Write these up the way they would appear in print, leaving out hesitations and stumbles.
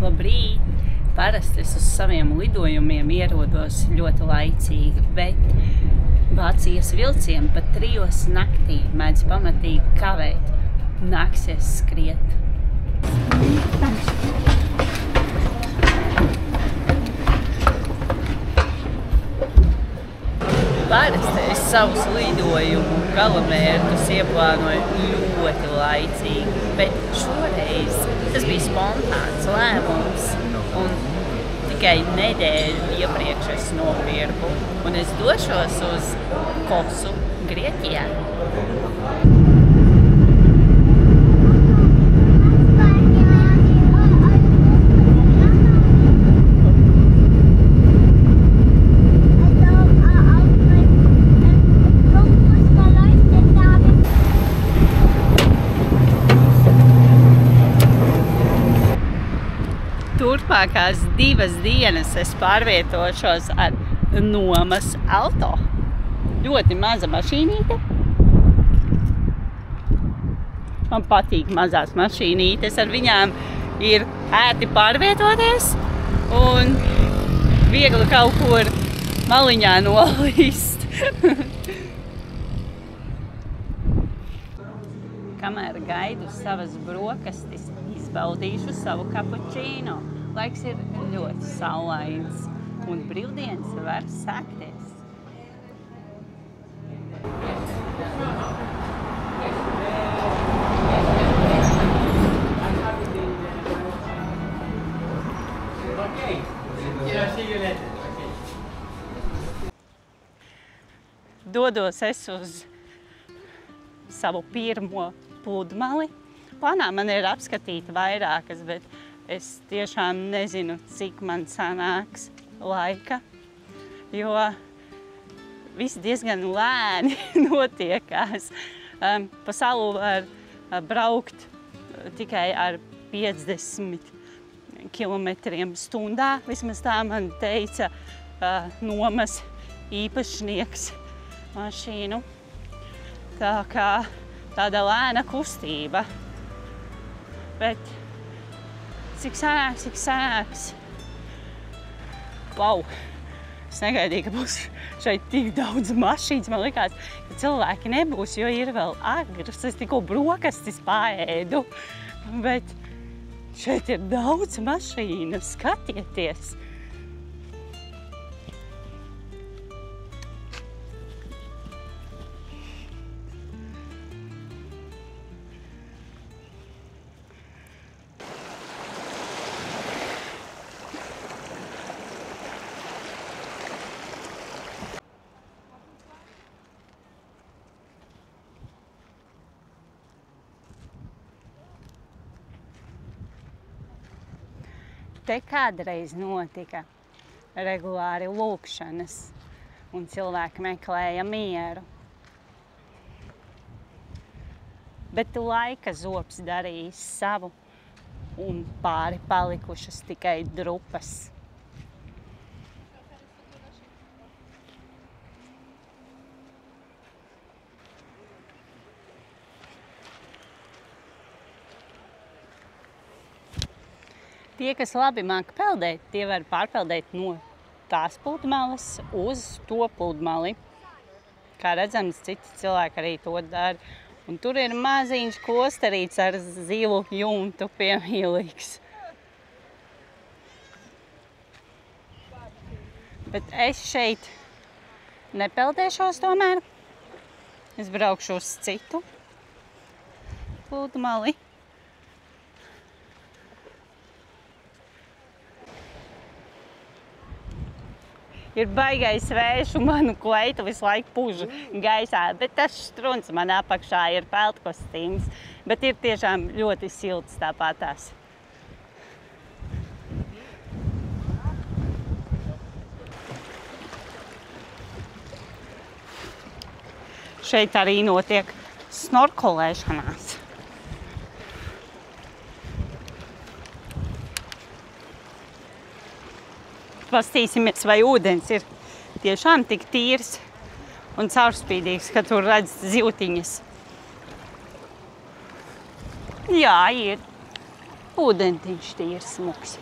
Labrīt! Parasti es uz saviem lidojumiem ierodos ļoti laicīgi, bet Vācijas vilcieni pat 3 naktī mēdz pamatīgi kavēt. Nāksies skriet. Parasti es savus lidojumu galamērķus ieplānoju ļoti laicīgi, bet šoreiz tas bija spontāns lēmums un tikai nedēļu iepriekš es nopirku un es došos uz Kosu, Grieķijā. Turpmākās 2 dienas es pārvietošos ar nomas auto. Ļoti maza mašīnīte. Man patīk mazās mašīnītes. Ar viņām ir ērti pārvietoties un viegli kaut kur maliņā nolīst. Kamēr gaidu savas brokastis, izbaudīšu savu kapučīno. Laiks ir ļoti saulains un brīvdienas var sākties. Dodos es uz savu pirmo pludmali. Plānā man ir apskatīt vairākas, bet es tiešām nezinu, cik man sanāks laika, jo viss diezgan lēni notiekās. Pa salu var braukt tikai ar 50 km/h. Vismaz tā man teica nomas īpašnieks mašīnu. Tā kā tāda lēna kustība. Bet cik sanāks. Wow! Es negaidīju, ka būs šeit tik daudz mašīnas. Man likās, ka cilvēki nebūs, jo ir vēl agrs. Es tikko brokastis paēdu. Bet šeit ir daudz mašīnu. Skatieties! Te kādreiz notika regulāri lūkšanas, un cilvēki meklēja mieru. Bet laika zobs darījis savu, un pāri palikušas tikai drupas. Tie, kas labi māk peldēt, tie var pārpeldēt no tās pludmales uz to pludmali. Kā redzams, citi cilvēki arī to dara. Un tur ir maziņš klosterīts ar zilu jumtu piemīlīgs. Bet es šeit nepeldēšos tomēr. Es braukšu uz citu pludmali. Ir baigais vējš un manu kleitu visu laiku puž gaisā, bet tas struns man apakšā ir peldkostīms, bet ir tiešām ļoti silts tāpatās. Šeit arī notiek snorkolēšanās. Pastīsimies, vai ūdens ir tiešām tik tīrs un caurspīdīgs, ka tur redz zivtiņas. Jā, ir. Ūdentiņš tīrs smuks.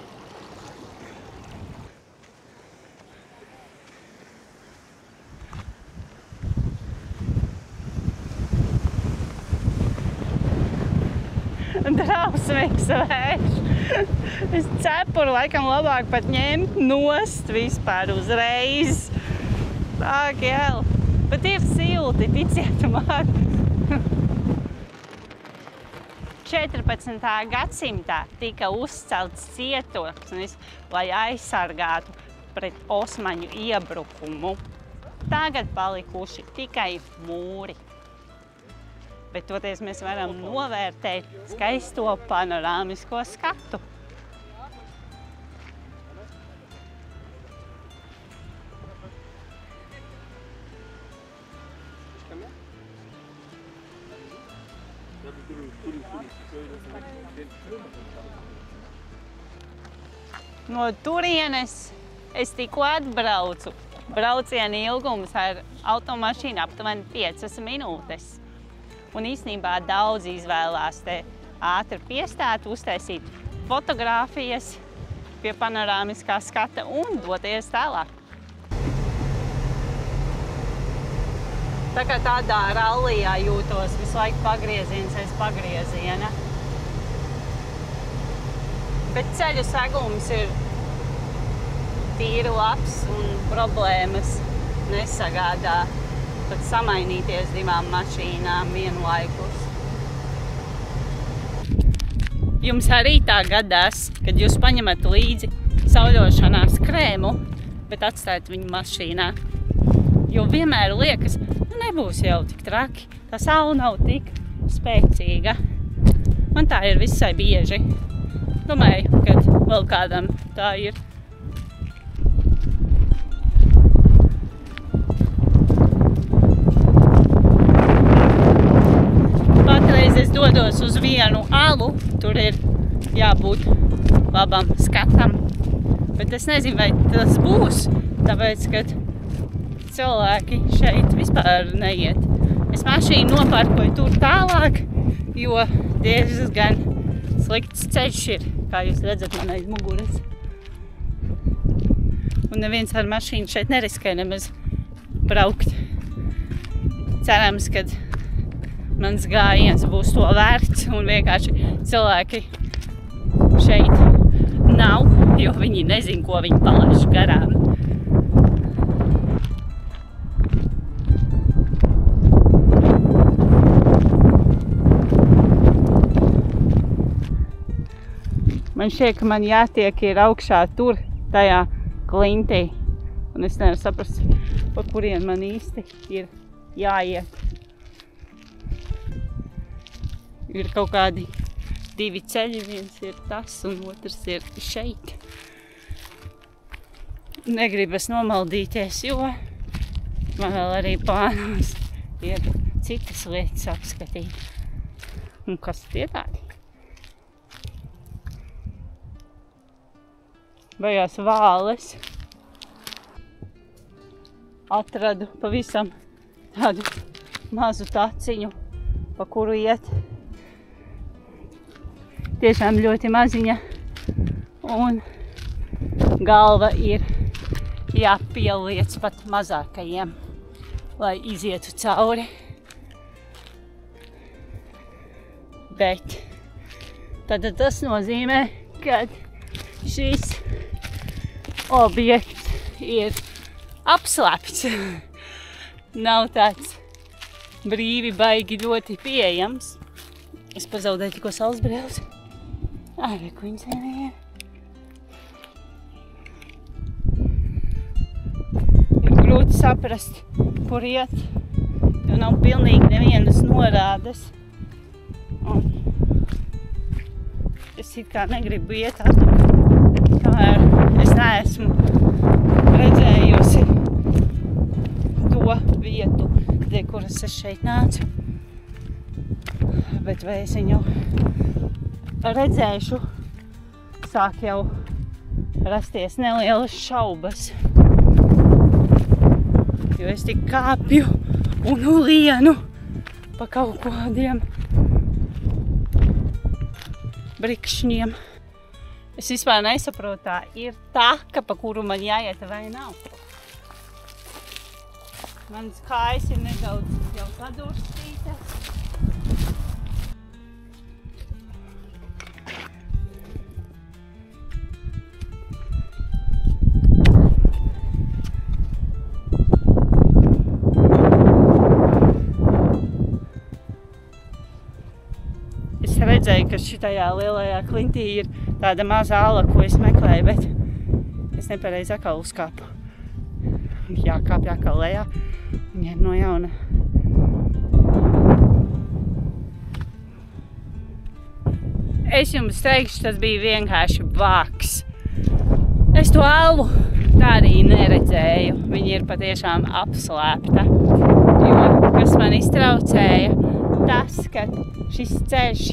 Drausmīgs vējš. Es cepuru laikam labāk pat ņemt nost vispār uzreiz. Tak, jēl. Bet ir silti, ticiet man. 14. gadsimtā tika uzcelts cietoksnis, lai aizsargātu pret osmaņu iebrukumu. Tagad palikuši tikai mūri. Bet toties mēs varam novērtēt skaisto panorāmisko skatu. No turienes es tikko atbraucu. Brauciena ilgums ar automašīnu aptuveni 5 minūtes. Un īstenībā daudz izvēlās te ātri piestāt, uztaisīt fotogrāfijas pie panorāmiskā skata un doties tālāk. Tā kā tādā rallijā jūtos visu laiku pagrieziens aiz pagrieziena. Bet ceļu segums ir tīri labs un problēmas nesagādā. Pat samainīties 2 mašīnām vienlaikus. Jums arī tā gadās, kad jūs paņemat līdzi sauļošanās krēmu, bet atstājat viņu mašīnā. Jo vienmēr liekas, nebūs jau tik traki, tā saule nav tik spēcīga. Man tā ir visai bieži. Domāju, ka vēl kādam tā ir. Es dodos uz vienu alu, tur ir jābūt labam skatam. Bet es nezinu, vai tas būs, tāpēc, ka cilvēki šeit vispār neiet. Es mašīnu noparkoju tur tālāk, jo diezgan slikts ceļš ir, kā jūs redzat man aiz muguras. Un neviens ar mašīnu šeit neriskē nemaz braukt. Cerams, ka mans gājiens būs to vērts un vienkārši cilvēki šeit nav, jo viņi nezin, ko viņi palaiž garām. Man šķiet, ka man jātiek ir augšā tur, tajā klintī. Un es nevaru saprast, pa kurien man īsti ir jāiet. Ir kaut kādi 2 ceļi, viens ir tas un otrs ir šeit. Negribas nomaldīties, jo man vēl arī plānos ir citas lietas apskatīt. Un kas tie tādi? Bajās vāles. Atradu pavisam tādu mazu taciņu, pa kuru iet. Tiešām ļoti maziņa un galva ir jāpieliec pat mazākajiem, lai izietu cauri. Bet tad tas nozīmē, ka šis objekts ir apslēpts. Nav tāds brīvi baigi ļoti pieejams. Es pazaudēju tikko saulesbrēles. Arī, ko viņas ir. Ir grūti saprast, kur iet, jo nav pilnīgi nevienas norādes. Un es it kā negribu iet atpakaļ, kamēr es neesmu redzējusi to vietu, pie kuras es šeit nācu. Bet vai es viņu redzēšu, sāk jau rasties nelielas šaubas. Jo es tik kāpju un lienu pa kaut kādiem brikšņiem. Es vispār nesaprotu, tā ir taka, pa kuru man jāiet vai nav. Mans kājas ir nedaudz jau sadurstītas. Es redzēju, ka šitajā lielajā klintī ir tāda maza ala, ko es meklēju, bet es nepareizi atkal uzkāpu. Jākāpj atkal lejā un ņem no jauna. Es jums teikšu, tas bija vienkārši vāks. Es to alu tā arī neredzēju. Viņa ir patiešām apslēpta. Jo, kas man iztraucēja, tas, ka šis ceļš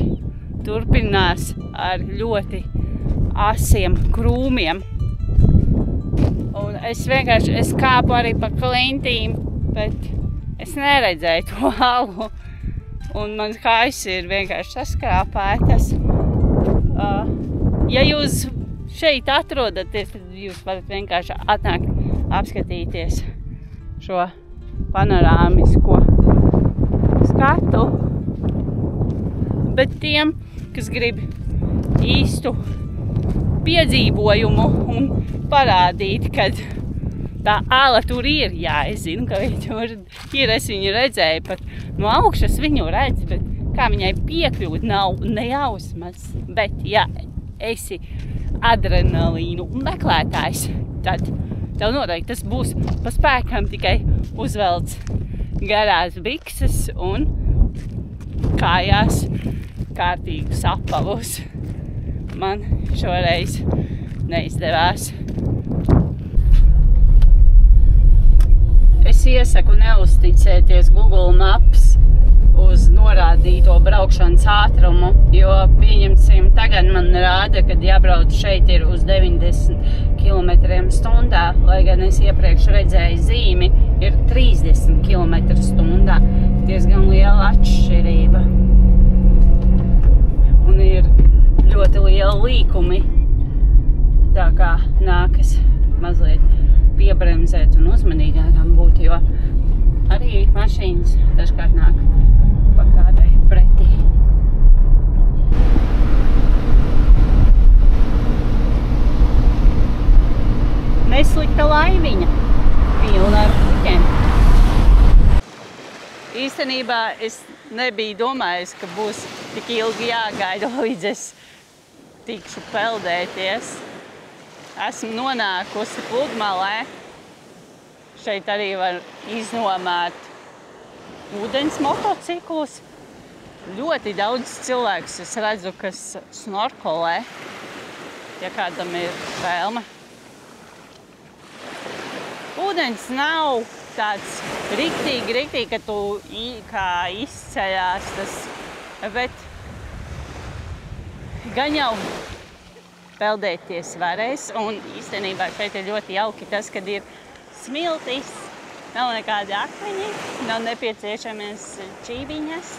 turpinās ar ļoti asiem krūmiem. Un es kāpu arī pa klintīm, bet es neredzēju to alu. Un mans kājas ir vienkārši saskrāpētas. Ja jūs šeit atrodaties, tad jūs varat vienkārši atnākt apskatīties šo panorāmisko skatu. Bet tiem, kas grib īstu piedzīvojumu un parādīt, ka tā ala tur ir, jā, es zinu, ka viņa tur ir, es viņu redzēju, pat no augšas viņu redz, bet kā viņai piekļūt nav nejausmas. Bet, ja esi adrenalīnu meklētājs, tad tev noteikti tas būs pa spēkam, tikai uzvelc garās bikses un kājās kārtīgus apavus. Man šoreiz neizdevās. Es iesaku neuzticēties Google Maps uz norādīto braukšanas ātrumu, jo, pieņemsim, tagad man rāda, kad jābrauc šeit ir uz 90 km/h, lai gan es iepriekš redzēju zīmi, ir 30 km/h. Diezgan liela atšķirība. Un ir ļoti liela līkumi, tā kā nākas mazliet piebremzēt un uzmanīgākam būt, jo arī mašīnas dažkārt nāk pa kādai pretī. Neslikta laiviņa, pilna ar puķiem. Īstenībā es nebiju domājis, ka būs tik ilgi jāgaida, līdz es tikšu peldēties. Esmu nonākusi pludmalē. Šeit arī var iznomāt ūdens motociklus. Ļoti daudz cilvēkus es redzu, kas snorkolē, ja kādam ir vēlme. Ūdens nav tāds riktīgi, ka tu kā izceļās tas, bet gan jau peldēties varēs, un īstenībā šeit ir ļoti jauki tas, kad ir smiltis, nav nekādi akmeņi, nav nepieciešamies čīviņas,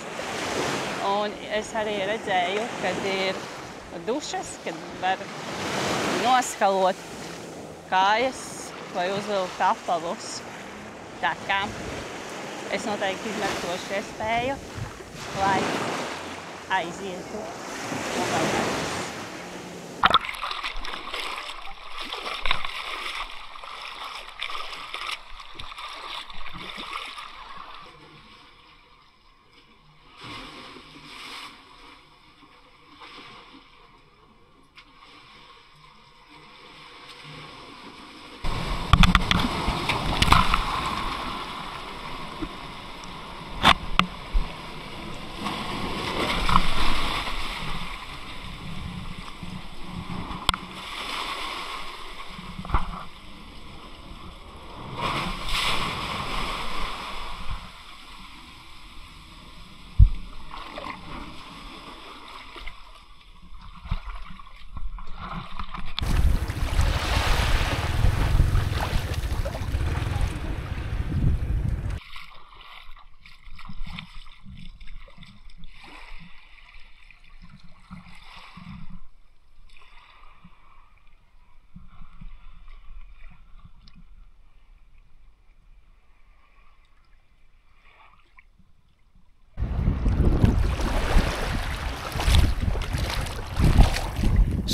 un es arī redzēju, kad ir dušas, kad var noskalot kājas vai uzvilkt apavus. Tā kā es noteikti izmantošu iespēju, lai aizietu nopeldēties.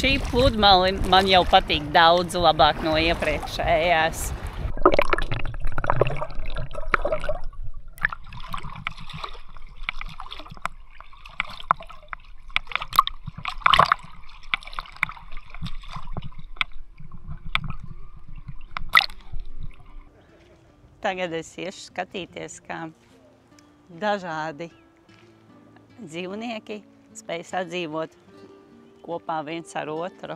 Šī pludmale man jau patīk daudz labāk no iepriekšējās. Tagad es iešu skatīties, kā dažādi dzīvnieki spēj sadzīvot kopā viens ar otru.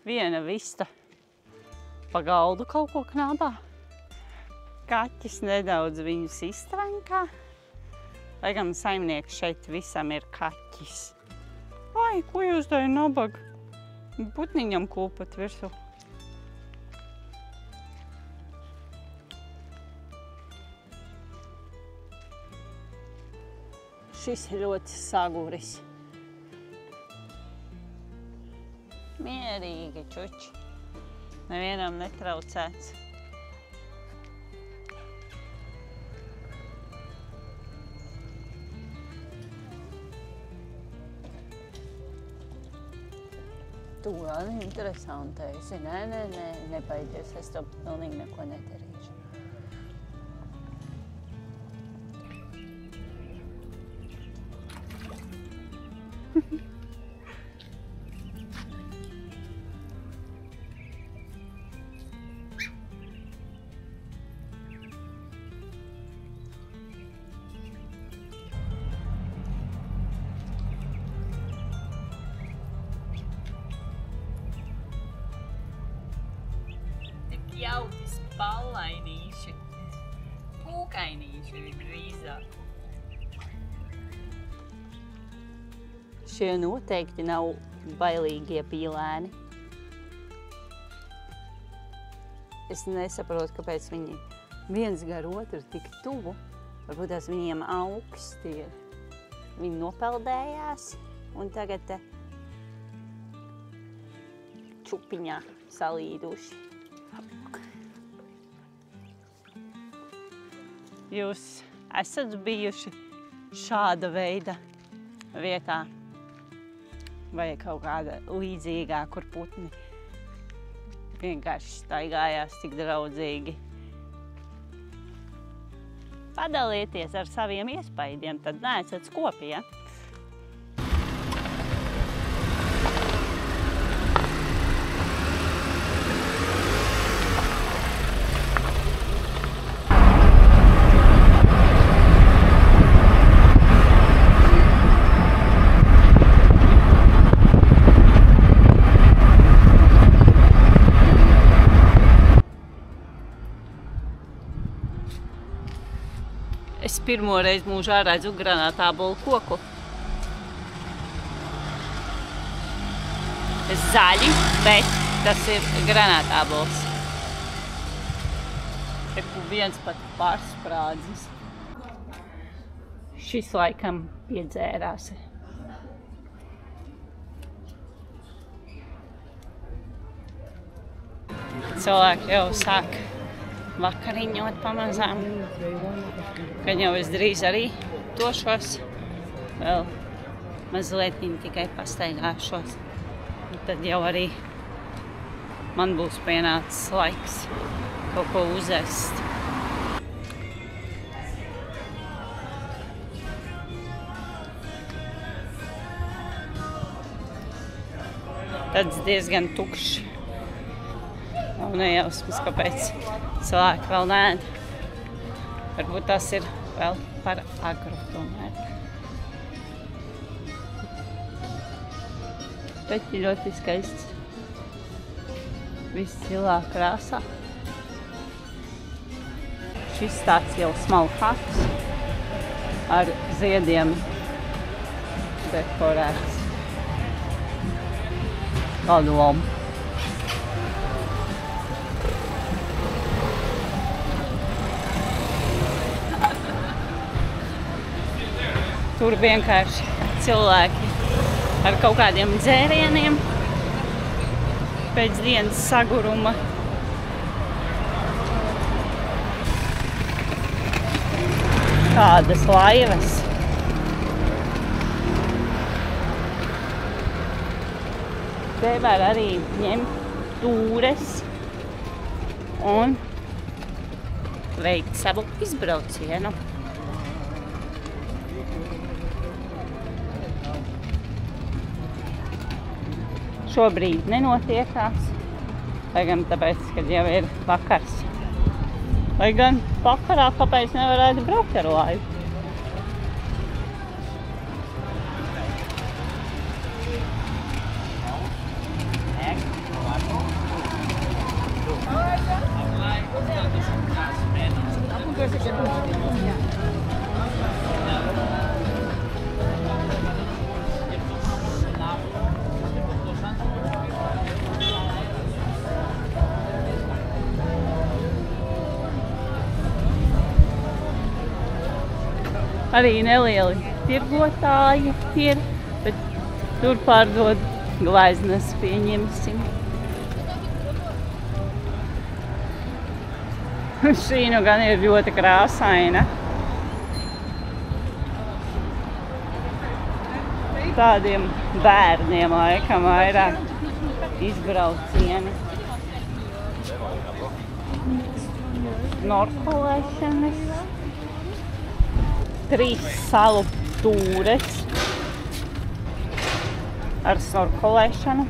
Viena vista pa galdu kaut ko knabā. Kaķis nedaudz viņus iztrenkā. Lai gan saimnieks šeit visam ir kaķis. Ai, ko jūs tai nabaga? Putniņam kūpat virsū. Šis ir ļoti saguris. Mierīgi čuči. Nevienam netraucēts. Tu vēl interesanti. Nē, nebaidies, es tev pilnīgi neko nedarīšu. Jauki spallainīši, pūkainīši drīzāk. Šie noteikti nav bailīgie pīlēni. Es nesaprotu, kāpēc viņi viens gar otru tik tuvu. Varbūt tās viņiem augsti ir. Viņi nopeldējās un tagad te čupiņā salīduši. Jūs esat bijuši šāda veida vietā vai kaut kāda līdzīgā, kur putni vienkārši staigājās tik draudzīgi? Padalieties ar saviem iespaidiem, tad neesat skopi, ja? Es pirmo reizi mūžā redzu granātābolu koku. Zaļi, bet tas ir granātābols. Ir viens pat pārsprādzis. Šis laikam piedzērās. Cilvēki jau sāk vakariņot pamazām. Gan jau es drīz arī došos, vēl mazliet tikai pastaigāšos. Un tad jau arī man būs pienācis laiks kaut ko uzēst. Tāds diezgan tukšs. Nav nejausmas, kāpēc cilvēki vēl neēd. Varbūt tas ir vēl par agru tomēr. Bet ir ļoti skaists. Viss zilā krāsā. Šis tāds jau smalkāks ar ziediem dekorēts. Kādu labu. Tur vienkārši cilvēki ar kaut kādiem dzērieniem pēc dienas saguruma. dažādas laivas. Te var arī ņemt tūres un veikt savu izbraucienu. Šobrīd nenotiekās, lai gan tāpēc, kad jau ir vakars. Lai gan vakarā kāpēc nevarētu braukt ar laivu. Arī nelieli tirgotāji ir, bet tur pārdod gleznas, pieņemsim. Šī nu gan ir ļoti krāsaina. Tādiem bērniem laikam vairāk izbraucieni. Snorkelēšanas. 3 salu tūres ar snorkelēšanu.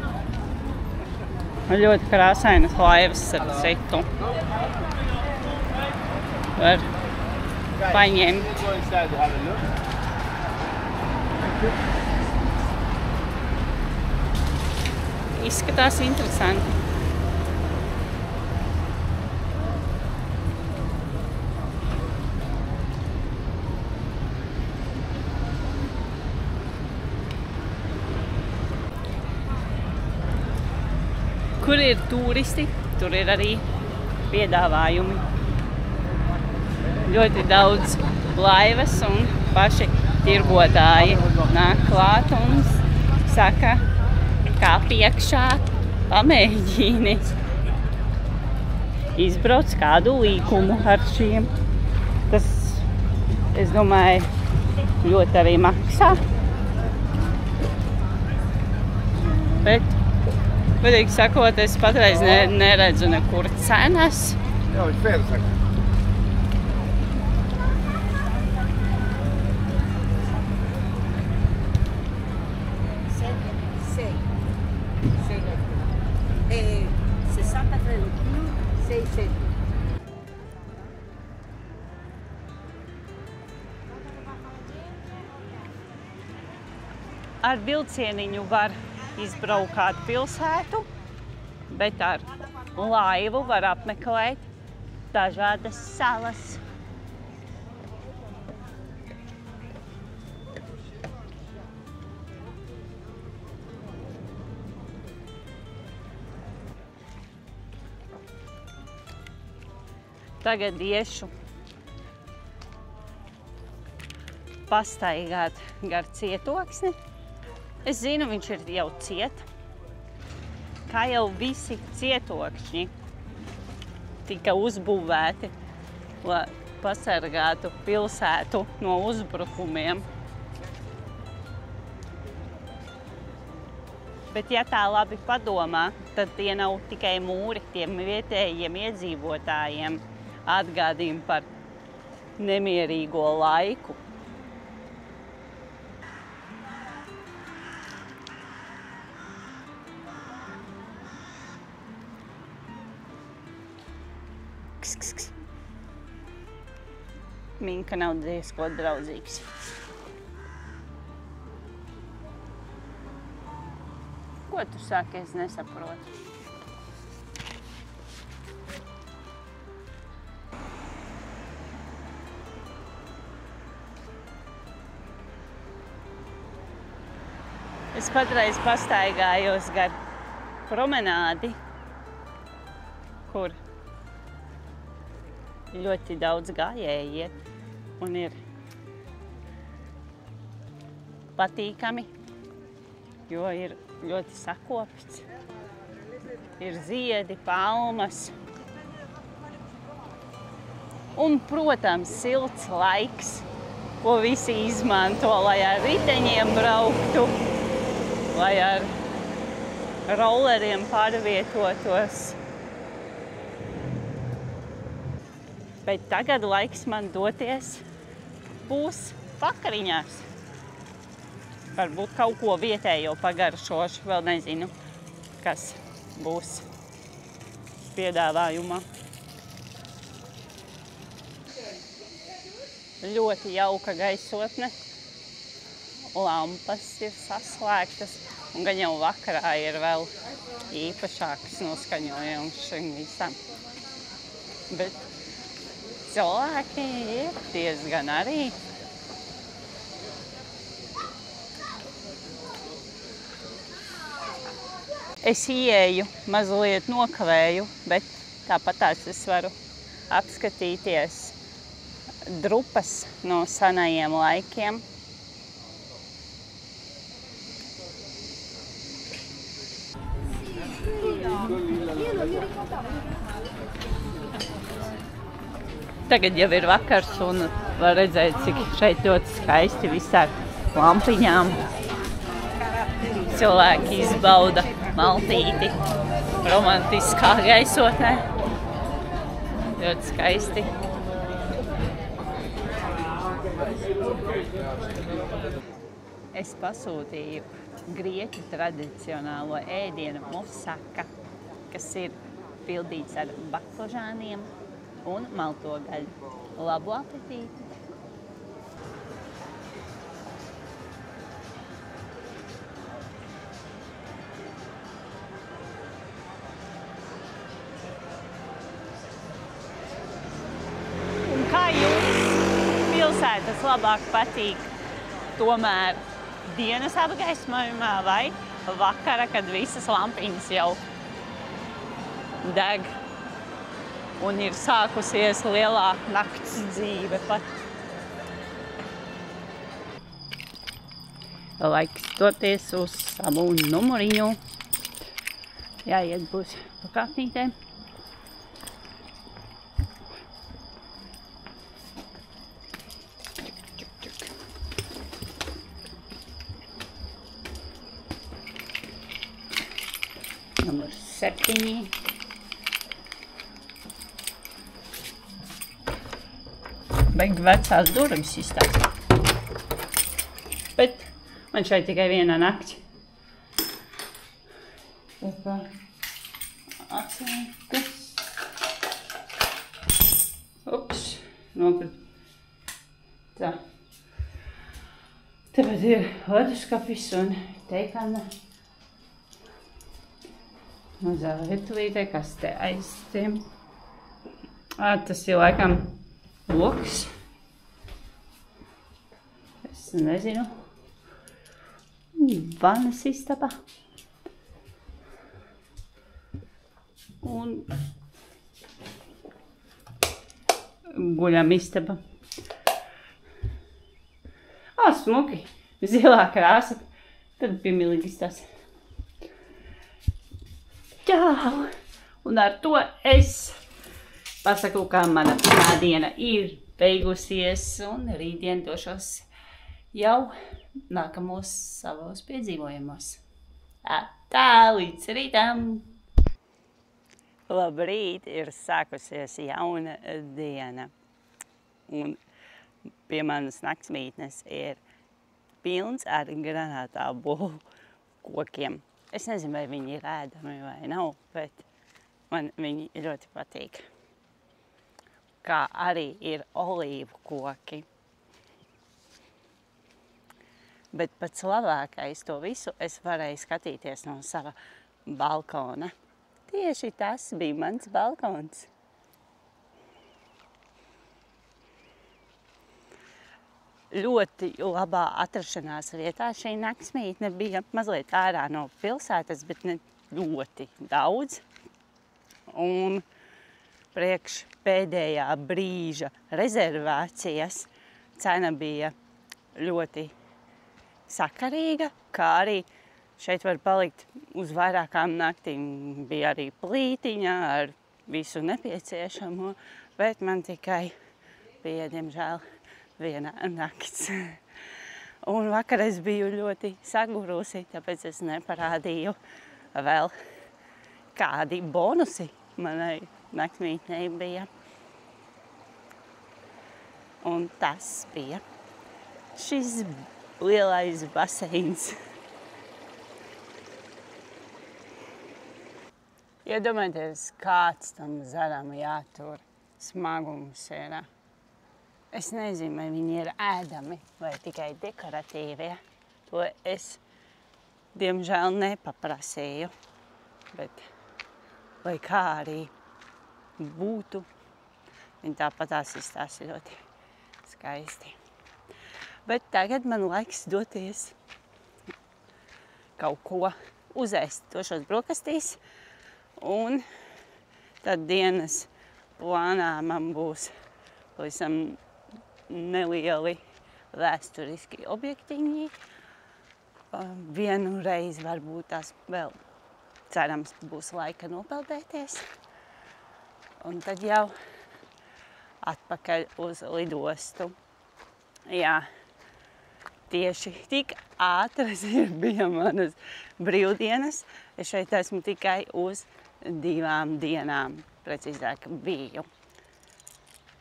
Ļoti krāsainas laivas ar citu. Var paņemt. Izskatās interesanti. Kur ir turisti, tur ir arī piedāvājumi. Ļoti daudz laivas un paši tirgotāji nāk klāt un saka, kā piekšā pamēģini izbrauc kādu līkumu ar šiem. Tas, es domāju, ļoti arī maksā. Bet, godīgi sakot, es patreiz neredzu nekur cenas. Jā, viņš pēda saka. Ar vilcieniņu var izbraukāt pilsētu, bet ar laivu var apmeklēt dažādas salas. Tagad iešu pastaigāt gar cietoksni. Es zinu, viņš ir jau ciet. Kā jau visi cietokšņi tika uzbūvēti, lai pasargātu pilsētu no uzbrukumiem. Bet, ja tā labi padomā, tad tie nav tikai mūri, tiem vietējiem iedzīvotājiem atgādījumi par nemierīgo laiku. Minka nav diezko draudzīgs. Ko tu saki, es nesaprotu? Es patreiz pastaigājos gar promenādi, kur ļoti daudz gājēji iet un ir patīkami, jo ir ļoti sakopts. Ir ziedi, palmas un, protams, silts laiks. ko visi izmanto, lai ar riteņiem brauktu, lai ar rolleriem pārvietotos. Bet tagad laiks man doties būs vakariņās. Varbūt kaut ko vietējo pagaršošu, vēl nezinu, kas būs piedāvājumā. Ļoti jauka gaisotne, lampas ir saslēgtas, un gan jau vakarā ir vēl īpašāks noskaņojums šim visam. Bet cilvēki ir diezgan arī. Es ieeju, mazliet nokavēju, bet tāpatās es varu apskatīties drupas no senajiem laikiem. Tagad jau ir vakars un var redzēt, cik šeit ļoti skaisti viss ar lampiņām. Cilvēki izbauda maltīti romantiskā gaisotnē. Ļoti skaisti. Es pasūtīju grieķu tradicionālo ēdienu moussaka, kas ir pildīts ar baklažāniem un malto gaļu. Labu apetīti! Un kā jums pilsētas labāk patīk? Tomēr dienas apgaismojumā vai vakara, kad visas lampiņas jau deg un ir sākusies lielā nakts dzīve pat. Laiks doties uz savu numuriņu. Jāiet būs pa kāpnītēm. Numur 7. Baigi vecās durvis izstāsta. Bet man šeit tikai viena nakts. Tā atslēgas. Ups, nokrit. Tā. Tāpēc ir leduskapis un teikana. Mazā virtuvītē, kas te aiz tiem. Tas ir laikam loks. Es nezinu. Vannas istaba. Un guļam istaba. Smuki. Zilā krāsa. Tad piemilīgi izstāsta. Čau! Un ar to es pasaku, ka mana pirmā diena ir beigusies un rītdien došos jau nākamos savos piedzīvojumos. Tā, līdz rītam! Labrīt, ir sākusies jauna diena. Un pie manas naktsmītnes ir pilns ar granātābolu kokiem. Es nezinu, vai viņi ir ēdami vai nav, bet man viņi ļoti patīk. Kā arī ir olīvu koki. Bet pats labākais to visu es varēju skatīties no sava balkona. Tieši tas bija mans balkons. Ļoti labā atrašanās vietā šī naktsmītne bija mazliet ārā no pilsētas, bet ne ļoti daudz. Un priekš pēdējā brīža rezervācijas cena bija ļoti sakarīga, kā arī šeit var palikt uz vairākām naktīm. Bija arī plītiņa ar visu nepieciešamo, bet man tikai bija, diemžēl, viena nakts. Un vakar es biju ļoti sagurusi, tāpēc es neparādīju vēl kādi bonusi manai naktsmītnei bija. Un tas bija šis lielais baseins. Iedomājieties, kāds tam zaram jātur smagums ir. Es nezinu, vai viņi ir ēdami vai tikai dekoratīvie. To es, diemžēl, nepaprasīju. Bet, lai kā arī būtu, viņi tāpatās izstāsta ļoti skaisti. Bet tagad man laiks doties kaut ko uzēst tošos brokastīs. Un tad dienas plānā man būs pavisam nelieli vēsturiski objektiņi. Vienu reizi varbūt tās vēl cerams būs laika nopeldēties. Un tad jau atpakaļ uz lidostu. Jā, tieši tik ātras bija manas brīvdienas. Es šeit esmu tikai uz 2 dienām, precīzāk biju.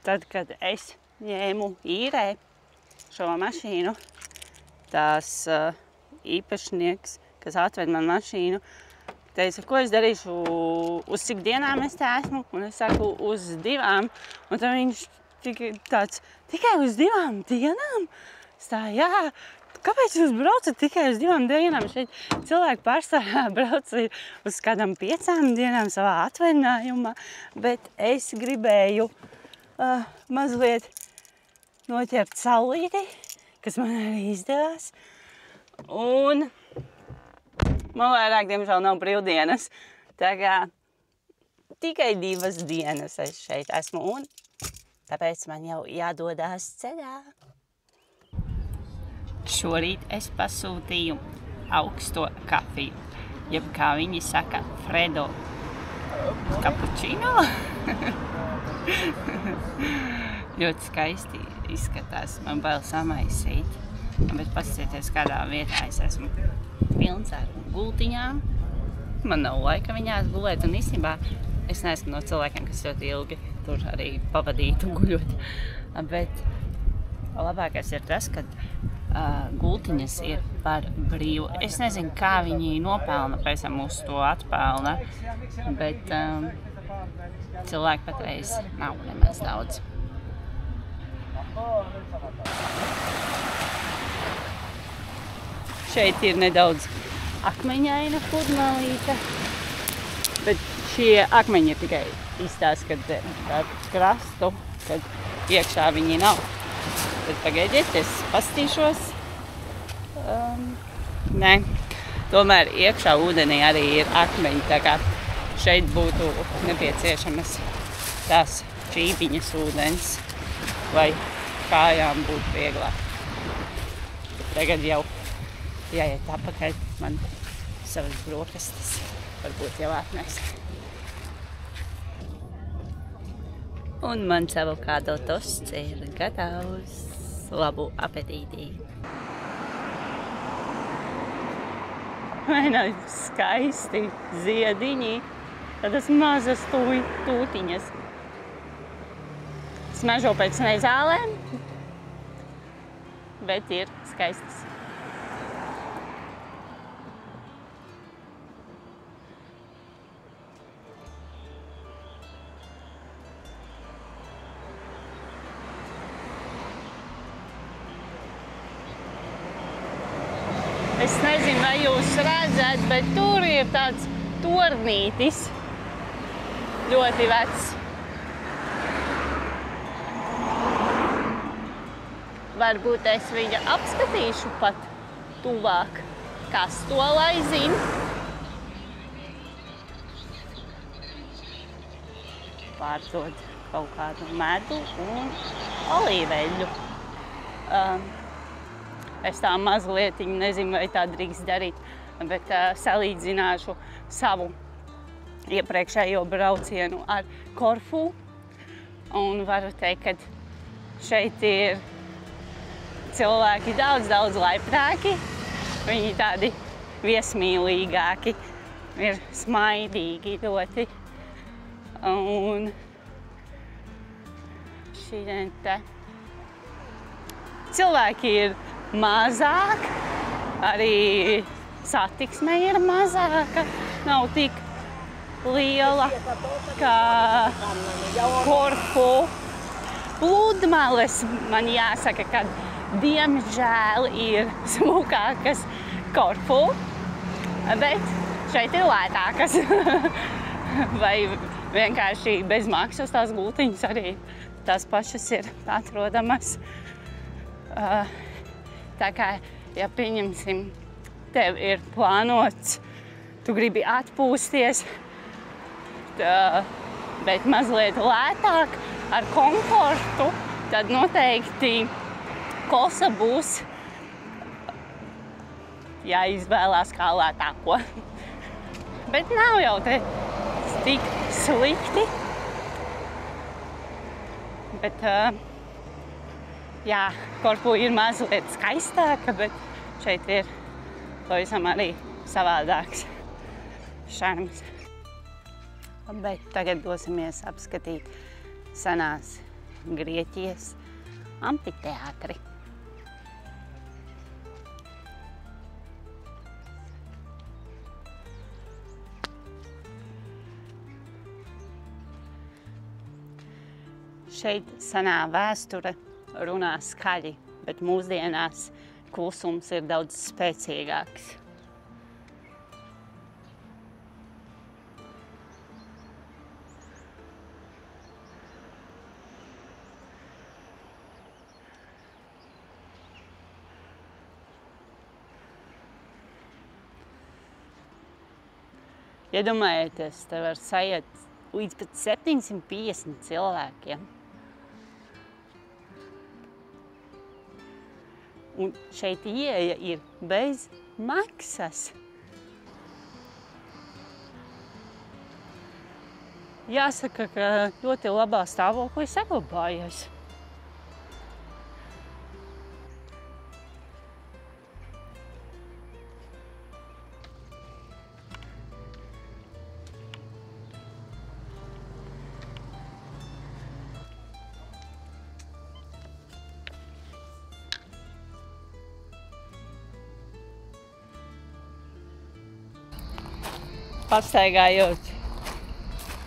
Tad, kad es ņēmu īrē šo mašīnu, tās īpašnieks, kas atved man mašīnu, teica, ko es darīšu, uz cik dienām es te esmu, un es saku, uz 2, un tad viņš tikai uz 2 dienām? Es tā, jā, kāpēc jūs braucat tikai uz 2 dienām? Šeit cilvēki pārstāvā brauc uz kādām 5 dienām savā atvaļinājumā, bet es gribēju mazliet noķert saulīti, kas man arī izdevās. Un man vairāk, diemžēl, nav brīvdienas. Tā kā tikai 2 dienas es šeit esmu, un tāpēc man jau jādodās ceļā. Šorīt es pasūtīju augsto kafiju, jeb kā viņi saka, Freddo cappuccino. Ļoti skaisti izskatās, man bail samaisīt, bet paskatieties, kādā vietā es esmu pilns ar gultiņām. Man nav laika viņās gulēt, un īstenībā es neesmu no cilvēkiem, kas ļoti ilgi tur arī pavadītu guļot. Bet labākais ir tas, ka gultiņas ir par brīvu. Es nezinu, kā viņi nopelna pēc tam uz to atpelna, bet cilvēki patreiz nav nemaz daudz. Šeit ir nedaudz akmeņaina pludmalīte, bet šie akmeņi ir tikai izstāsta, kad ar krastu, kad iekšā viņi nav. Tad pagaidiet, es pastīšos. Nē, tomēr iekšā ūdenī arī ir akmeņi, tā kā šeit būtu nepieciešamas tās čībiņas ūdens, lai kājām būtu vieglāk. Tagad jau jāiet atpakaļ man savas brokastis, varbūt jau atnēs. Un mans avokādo tosts ir gatavs. Labu apetīti! Vai nav skaisti ziediņi, tādas mazas tūtiņas. Smažo pēc nezālēm, bet ir skaistas. Es nezinu, vai jūs redzat, bet tur ir tāds tornītis, ļoti vecs. Varbūt es viņu apskatīšu pat tuvāk, kas to lai zina. Pārdod kaut kādu medu un olīveļu. Es tā mazliet nezinu, vai tā drīkst darīt, bet salīdzināšu savu iepriekšējo braucienu ar Korfu. Un varu teikt, ka šeit ir cilvēki daudz laipnāki, viņi tādi viesmīlīgāki, ir smaidīgi ļoti. Un šodien te cilvēki ir mazāk, arī satiksme ir mazāka, nav tik liela kā Korfu. Pludmales, man jāsaka, ka diemžēl ir smukākas Korfu, bet šeit ir lētākas. Vai vienkārši bez maksas tās gultiņas arī tās pašas ir atrodamas. Tā kā, ja pieņemsim, tev ir plānots, tu gribi atpūsties, bet mazliet lētāk, ar komfortu, tad noteikti Kosa būs jāizvēlās kā lētāko. Bet nav jau te tik slikti. Bet, jā, Korfu ir mazliet skaistāka, bet šeit ir pavisam arī savādāks šarms. Bet tagad dosimies apskatīt senās Grieķijas amfiteātri. Šeit senā vēsture runā skaļi, bet mūsdienās klusums ir daudz spēcīgāks. Iedomājieties, te var saiet līdz pat 750 cilvēkiem. Un šeit ieeja ir bez maksas. Jāsaka, ka ļoti labā stāvoklī saglabājies. Pastaigājot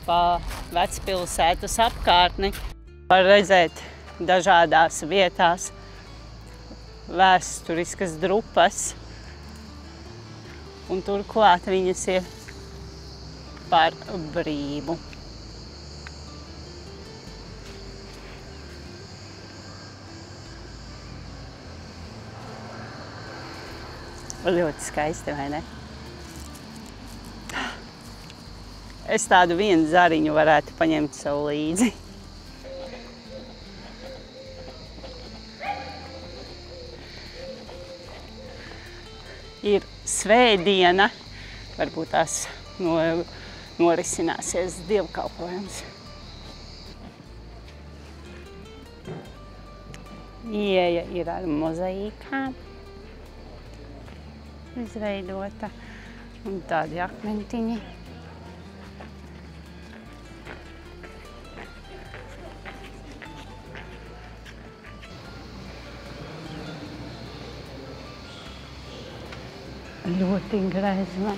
pa vecpilsētas apkārtni, var redzēt dažādās vietās vēsturiskas drupas, un turklāt viņas ir par brīvu. Ļoti skaisti, vai ne? Es tādu vienu zariņu varētu paņemt sev līdzi. Ir svētdiena, varbūt tās norisināsies dievkalpojums. Ieeja ir ar mozaīkām izveidota un tādi akmentiņi. Ļoti grezna.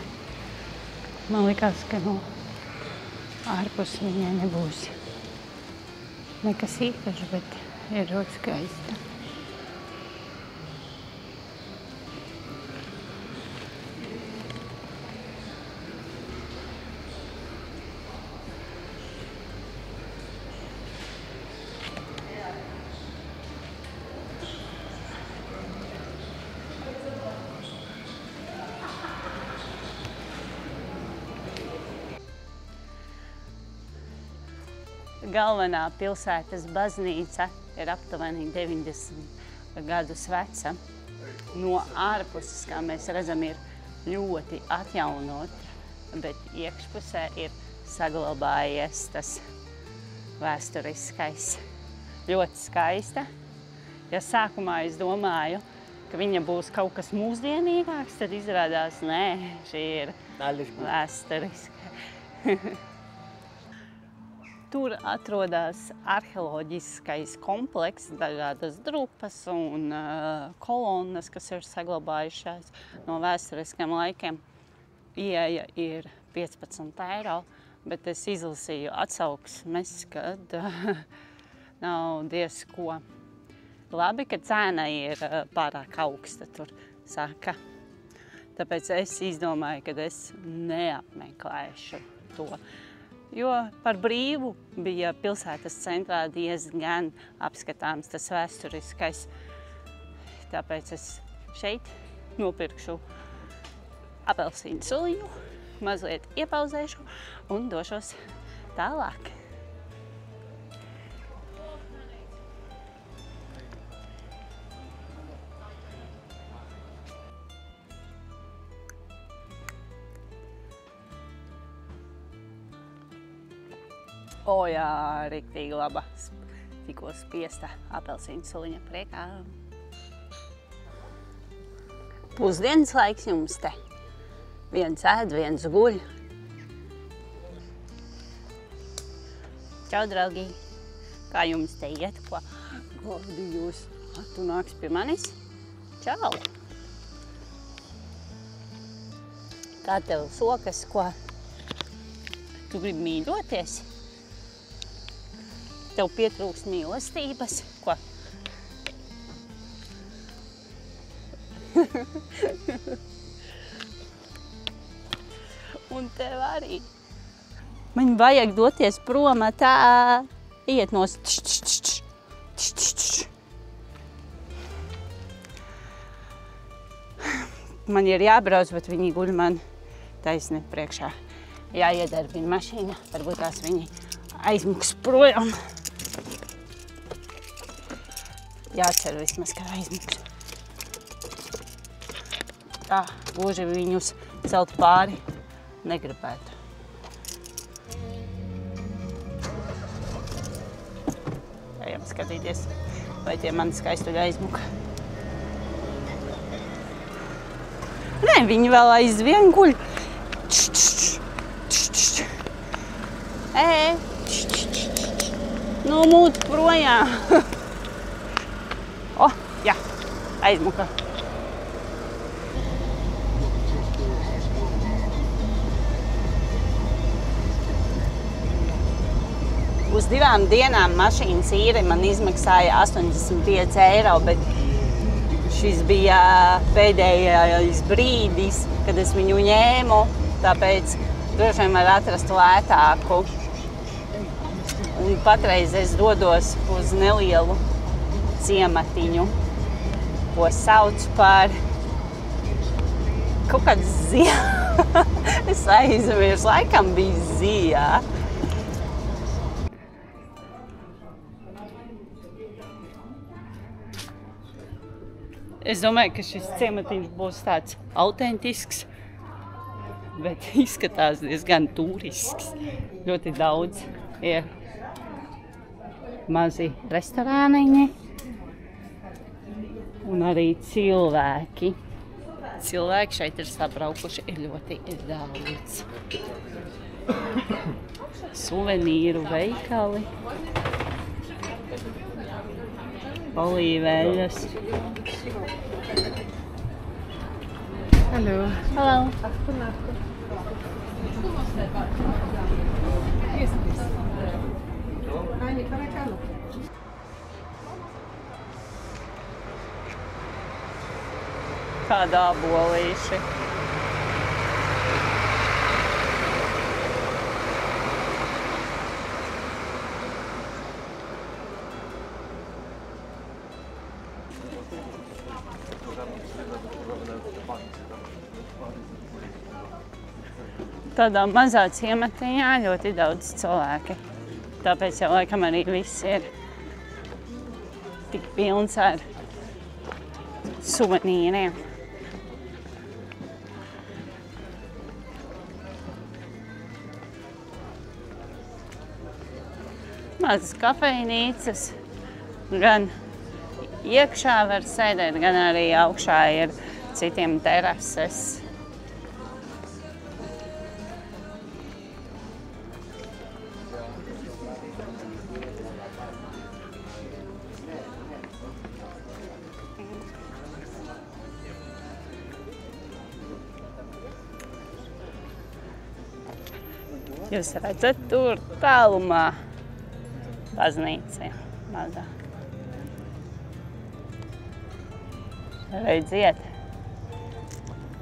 Man likās, ka no ārpus viņai nebūs nekas īpašs, bet ir ļoti skaista. Galvenā pilsētas baznīca ir aptuveni 90 gadus veca. No ārpuses, kā mēs redzam, ir ļoti atjaunota, bet iekšpusē ir saglabājies tas vēsturiskais. Ļoti skaista. Ja sākumā es domāju, ka viņa būs kaut kas mūsdienīgāks, tad izrādās, nē, šī ir vēsturiska. Tur atrodas arheoloģiskais komplekss, dažādas drupas un kolonnas, kas ir saglabājušās no vēsturiskiem laikiem. Ieeja ir 15 eiro, bet es izlasīju atsauksmes, kad nav diez ko. Labi, ka cena ir pārāk augsta, tur saka. Tāpēc es izdomāju, ka es neapmeklēšu to. Jo par brīvu bija pilsētas centrā diezgan apskatāms tas vēsturiskais. Tāpēc es šeit nopirkšu apelsīnu suliņu, mazliet iepauzēšu un došos tālāk. O jā, riktīgi laba, tikko spiesta apelsīnu suliņa priekā. Pusdienas laiks jums te. Viens ēd, viens guļ. Čau, draugi! Kā jums te iet? Kādi jūs? Tu nāks pie manis? Čau! Kā tev sokas, ko? Tu gribi mīļoties? Tev pietrūkst mīlestības, ko? Un tev arī. Man vajag doties prom, tā iet nos. Man ir jābrauc, bet viņi guļ man taisni priekšā. Jāiedarbina mašīna, varbūt tās viņi aizmuks projām. Jācer vismaz, ka aizmuks. Tā, gluži viņus celt pāri negribētu. Ejam skatīties, vai tie mani skaistuļi aizmuka. Nē, viņi vēl aizvien guļ. Nu, mūt projām. O, jā, aizmuka. Uz 2 dienām mašīnas īre man izmaksāja 85 eiro, bet šis bija pēdējais brīdis, kad es viņu ņēmu, tāpēc droši vien var atrast lētāku. Un patreiz es dodos uz nelielu ciematiņu, ko sauc par kaut kāds Zijā. Es aizmirsu, laikam bija Zijā. Es domāju, ka šis ciematiņš būs tāds autentisks, bet izskatās diezgan turisks. Ļoti daudz ir mazi restorāniņi un arī cilvēki. Cilvēki šeit ir sabraukuši, ir ļoti daudz. Suvenīru veikali, olīveļas. Hallo. Hello. Kāda abolīši. Tādā mazā ciematiņā ļoti daudz cilvēki. Tāpēc jau laikam arī viss ir tik pilns ar suvenīriem. Mazas kafejnīcas, gan iekšā var sēdēt, gan arī augšā ir citiem terases. Jūs redzat, tur tālumā baznīca mazā. Redziet.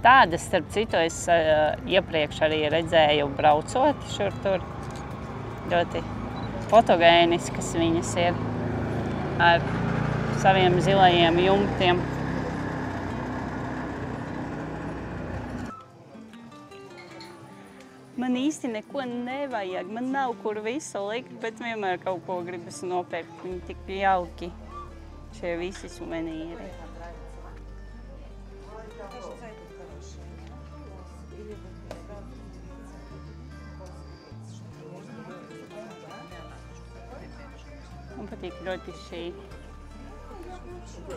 Tādas, starp citu, es iepriekš arī redzēju braucot šur tur. Ļoti fotogēniskas viņas ir ar saviem zilajiem jumtiem. Man īsti neko nevajag, man nav kur visu likt, bet vienmēr kaut ko gribas nopērkt. Viņi tik jauki, šie visi suvenīri. Man patīk ļoti šī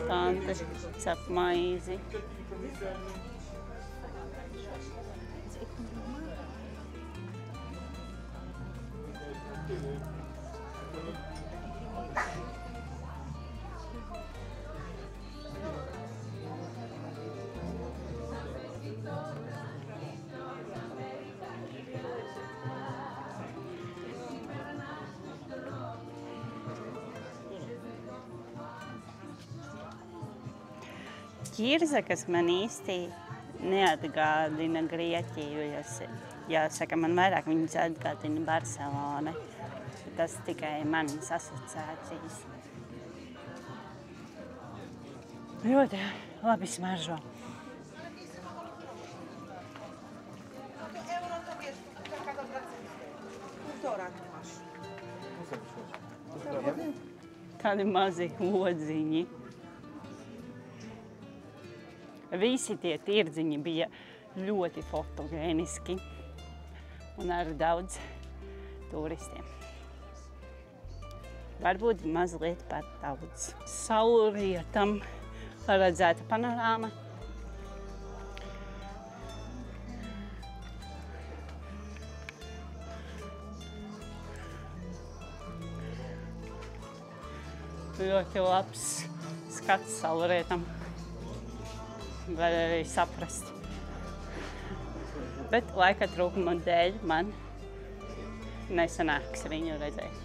tante cep maizi. Ķirze, kas man īsti neatgādina Grieķiju, jāsaka, man vairāk viņas atgādina Barcelona. Tas tikai manas asociācijas. Ļoti labi smaržo. Tādi mazi odziņi. Visi tie tirdziņi bija ļoti fotogēniski un ar daudz turistiem. Varbūt mazliet par daudz. Saulrietam redzēta panorāma. Ļoti labs skats saulrietam. Var arī saprast. Bet laika trūkuma dēļ man nesanāks viņu redzēt.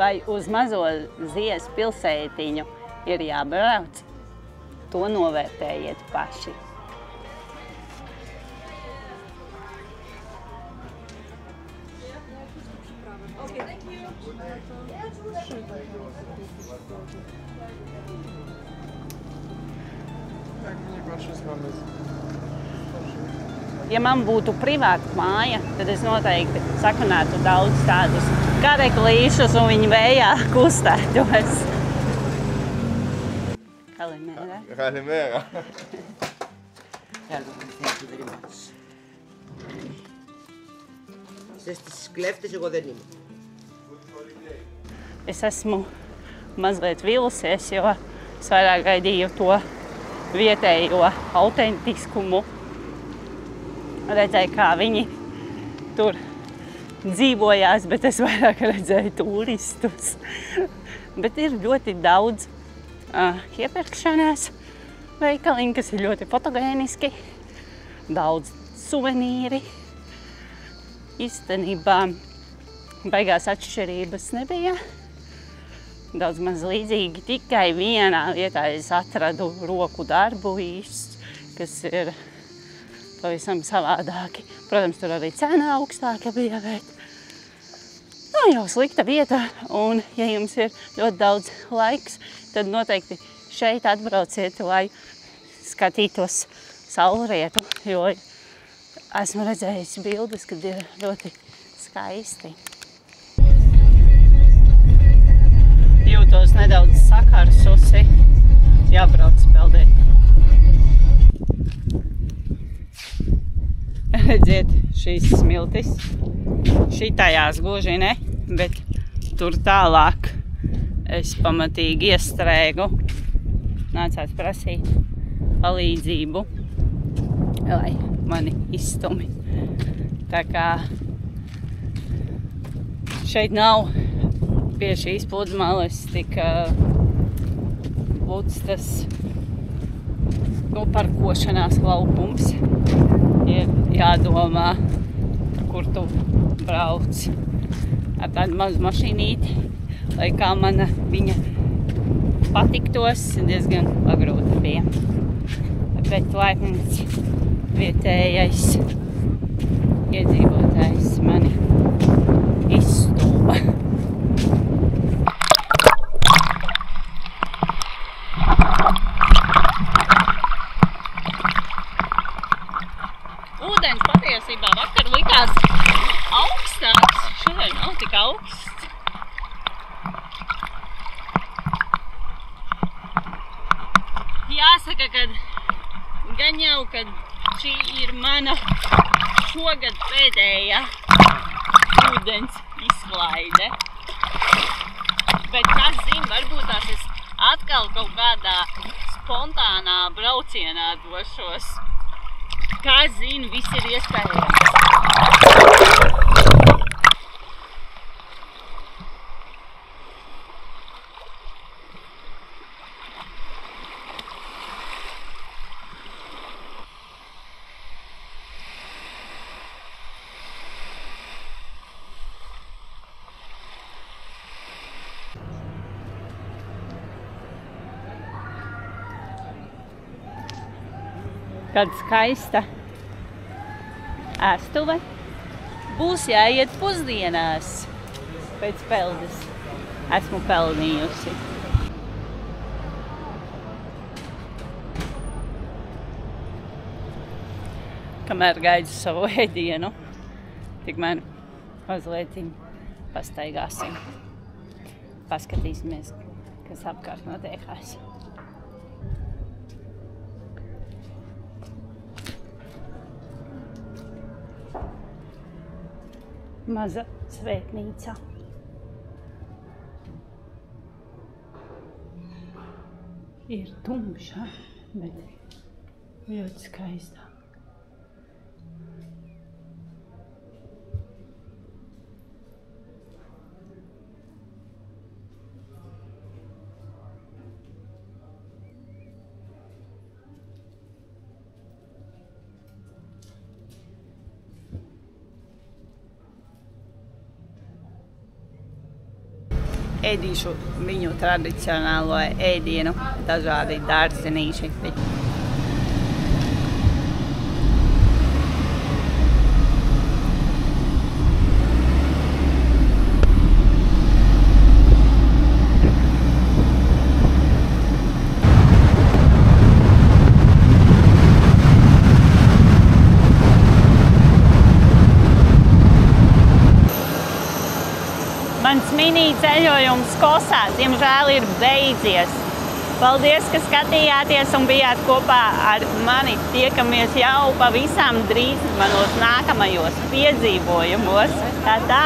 Vai uz mazo Zies pilsētiņu ir jābrauc? To novērtējiet paši. Ja man būtu privāta māja, tad es noteikti sakmanētu daudz tādus kareklīšus un viņi vējā kustētos. Kalimēra. Kalimēra. Thank you very much. Στις κλέφτες εγώ δεν είμαι. Es esmu mazliet vīlusies, jo es vairāk gaidīju to vietējo autentiskumu. Redzēju, kā viņi tur dzīvojās, bet es vairāk redzēju turistus. Bet ir ļoti daudz iepirkšanās veikaliņi, kas ir ļoti fotogēniski, daudz suvenīri. Īstenībā baigās atšķirības nebija. Daudz maz līdzīgi, tikai vienā vietā es atradu roku darbu īsts, kas ir pavisam savādāki. Protams, tur arī cena augstāka bija, bet nav jau slikta vieta, un ja jums ir ļoti daudz laiks, tad noteikti šeit atbrauciet, lai skatītos saulrietu, jo esmu redzējis bildes, kad ir ļoti skaisti. Jūtos nedaudz sakarsusi, jābrauc peldēt. Redziet, šīs smiltis. Šitājās gluži ne, bet tur tālāk es pamatīgi iestrēgu. Nācās prasīt palīdzību, lai mani izstumi. Tā kā šeit nav pie šīs pludmales tik būtis tas parkošanās laukums. Ir jādomā, kur tu brauc ar tādu mazu mašīnīti, lai kā mana viņa patiktos, diezgan pagrūti bija. Bet laipns vietējais iedzīvotājs mani izstūma. Ūdens patiesībā vakar likās augstāks, šodien nav tik augsts. Jāsaka, gan jau, kad šī ir mana šogad pēdējā ūdens izklaide. Bet kas zina, varbūt tās es atkal kaut kādā spontānā braucienā došos. Kā zinu, viss ir iespējams. Kāda skaista ēstuve. Būs jāiet pusdienās pēc peldes. Esmu pelnījusi. Kamēr gaidu savu ēdienu, tikmēr mazliet pastaigāsim. Paskatīsimies, kas apkārt notiekās. Maza svētnīca. Ir tumša, bet ļoti skaista. Ēdīšu viņu tradicionālo ēdienu, dažādi dārzenīši. Mans mini ceļojums Kosā, diemžēl, ir beidzies. Paldies, ka skatījāties un bijāt kopā ar mani. Tiekamies jau pavisam drīz manos nākamajos piedzīvojumos. Tā!